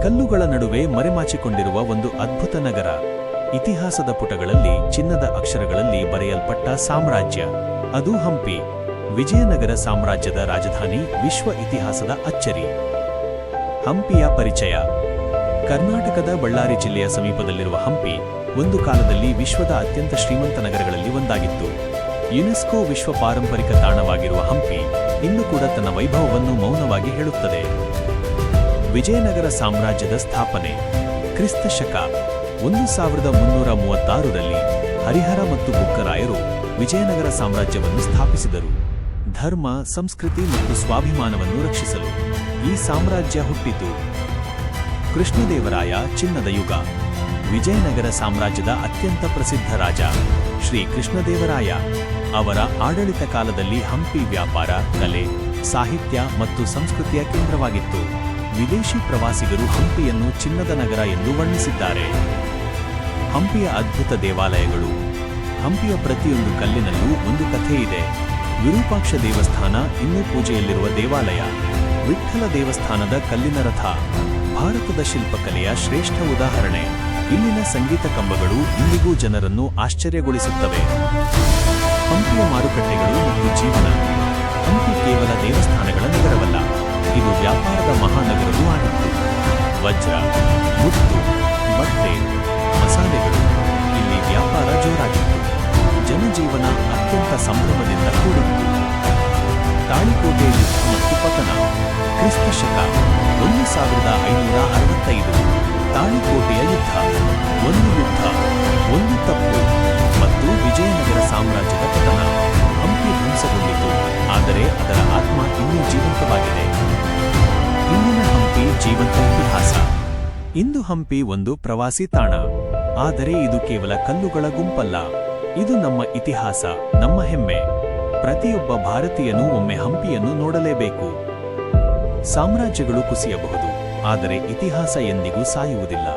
ಕಲ್ಲುಗಳ ನಡುವೆ ಮರೆಮಾಚಿಕೊಂಡಿರುವ ಒಂದು ಅದ್ಭುತ ನಗರ. ಇತಿಹಾಸದ ಪುಟಗಳಲ್ಲಿ ಚಿನ್ನದ ಅಕ್ಷರಗಳಲ್ಲಿ ಬರೆಯಲ್ಪಟ್ಟ ಸಾಮ್ರಾಜ್ಯ, ಅದು ಹಂಪಿ. ವಿಜಯನಗರ ಸಾಮ್ರಾಜ್ಯದ ರಾಜಧಾನಿ, ವಿಶ್ವ ಇತಿಹಾಸದ ಅಚ್ಚರಿ. ಹಂಪಿಯ ಪರಿಚಯ. ಕರ್ನಾಟಕದ ಬಳ್ಳಾರಿ ಜಿಲ್ಲೆಯ ಸಮೀಪದಲ್ಲಿರುವ ಹಂಪಿ ಒಂದು ಕಾಲದಲ್ಲಿ ವಿಶ್ವದ ಅತ್ಯಂತ ಶ್ರೀಮಂತ ನಗರಗಳಲ್ಲಿ ಒಂದಾಗಿತ್ತು. ಯುನೆಸ್ಕೋ ವಿಶ್ವ ಪಾರಂಪರಿಕ ತಾಣವಾಗಿರುವ ಹಂಪಿ ಇಂದು ಕೂಡ ತನ್ನ ವೈಭವವನ್ನು ಮೌನವಾಗಿ ಹೇಳುತ್ತದೆ. ವಿಜಯನಗರ ಸಾಮ್ರಾಜ್ಯದ ಸ್ಥಾಪನೆ. ಕ್ರಿಸ್ತ ಶಕ 1336ರಲ್ಲಿ ಹರಿಹರ ಮತ್ತು ಬುಕ್ಕರಾಯರು ವಿಜಯನಗರ ಸಾಮ್ರಾಜ್ಯವನ್ನು ಸ್ಥಾಪಿಸಿದರು. ಧರ್ಮ, ಸಂಸ್ಕೃತಿ ಮತ್ತು ಸ್ವಾಭಿಮಾನವನ್ನು ರಕ್ಷಿಸಲು ಈ ಸಾಮ್ರಾಜ್ಯ ಹುಟ್ಟಿತು. ಕೃಷ್ಣದೇವರಾಯ ಚಿನ್ನದ ಯುಗ. ವಿಜಯನಗರ ಸಾಮ್ರಾಜ್ಯದ ಅತ್ಯಂತ ಪ್ರಸಿದ್ಧ ರಾಜ ಶ್ರೀ ಕೃಷ್ಣದೇವರಾಯ ಅವರ ಆಡಳಿತ ಕಾಲದಲ್ಲಿ ಹಂಪಿ ವ್ಯಾಪಾರ, ಕಲೆ, ಸಾಹಿತ್ಯ ಮತ್ತು ಸಂಸ್ಕೃತಿಯ ಕೇಂದ್ರವಾಗಿತ್ತು. ವಿದೇಶಿ ಪ್ರವಾಸಿಗರು ಹಂಪಿಯನ್ನು ಚಿನ್ನದ ನಗರ ಎಂದು ವರ್ಣಿಸಿದ್ದಾರೆ. ಹಂಪಿಯ ಅದ್ಭುತ ದೇವಾಲಯಗಳು. ಹಂಪಿಯ ಪ್ರತಿಯೊಂದು ಕಲ್ಲಿನಲ್ಲೂ ಒಂದು ಕಥೆ ಇದೆ. ವಿರೂಪಾಕ್ಷ ದೇವಸ್ಥಾನ ಇನ್ನೂ ಪೂಜೆಯಲ್ಲಿರುವ ದೇವಾಲಯ. ವಿಠ್ಠಲ ದೇವಸ್ಥಾನದ ಕಲ್ಲಿನ ರಥ ಭಾರತದ ಶಿಲ್ಪಕಲೆಯ ಶ್ರೇಷ್ಠ ಉದಾಹರಣೆ. ಇಲ್ಲಿನ ಸಂಗೀತ ಕಂಬಗಳು ಇಂದಿಗೂ ಜನರನ್ನು ಆಶ್ಚರ್ಯಗೊಳಿಸುತ್ತವೆ. ಹಂಪಿಯ ಮಾರುಕಟ್ಟೆಗಳು ಮತ್ತು ಜೀವನ. ಹಂಪಿ ಕೇವಲ ದೇವಸ್ಥಾನಗಳ ನಗರವಲ್ಲ, ಇದು ವ್ಯಾಪಾರದ ಮಹಾನಗರವೂ ಆಗಿತ್ತು. ವಜ್ರ, ಮುತ್ತು, ಬಟ್ಟೆ, ಮಸಾಲೆಗಳು, ಇಲ್ಲಿ ವ್ಯಾಪಾರ ಜೋರಾಗಿತ್ತು. ಜನಜೀವನ ಅತ್ಯಂತ ಸಂಭ್ರಮದಿಂದ ಕೂಡಿತ್ತು. ತಾಳಿಕೋಟೆ ಯುದ್ಧ ಮತ್ತು ಪತನ. ಕ್ರಿಸ್ತ ಶಕ 1565. ತಾಳಿಕೋಟೆಯ ಯುದ್ಧ. ಒಂದು ಯುದ್ಧ, ಒಂದು ತಪ್ಪು ಮತ್ತು ವಿಜಯನಗರ ಸಾಮ್ರಾಜ್ಯದ ಪತನ. ಹಂಪಿ ಧ್ವಂಸಗೊಂಡಿತು, ಆದರೆ ಅದರ ಆತ್ಮ ಇನ್ನೂ ಜೀವಂತವಾಗಿದೆ. ಇಂದಿನ ಹಂಪಿ ಜೀವಂತ ಇತಿಹಾಸ. ಇಂದು ಹಂಪಿ ಒಂದು ಪ್ರವಾಸಿ ತಾಣ, ಆದರೆ ಇದು ಕೇವಲ ಕಲ್ಲುಗಳ ಗುಂಪಲ್ಲ. ಇದು ನಮ್ಮ ಇತಿಹಾಸ, ನಮ್ಮ ಹೆಮ್ಮೆ. ಪ್ರತಿಯೊಬ್ಬ ಭಾರತೀಯನೂ ಒಮ್ಮೆ ಹಂಪಿಯನ್ನು ನೋಡಲೇಬೇಕು. ಸಾಮ್ರಾಜ್ಯಗಳು ಕುಸಿಯಬಹುದು, ಆದರೆ ಇತಿಹಾಸ ಎಂದಿಗೂ ಸಾಯುವುದಿಲ್ಲ.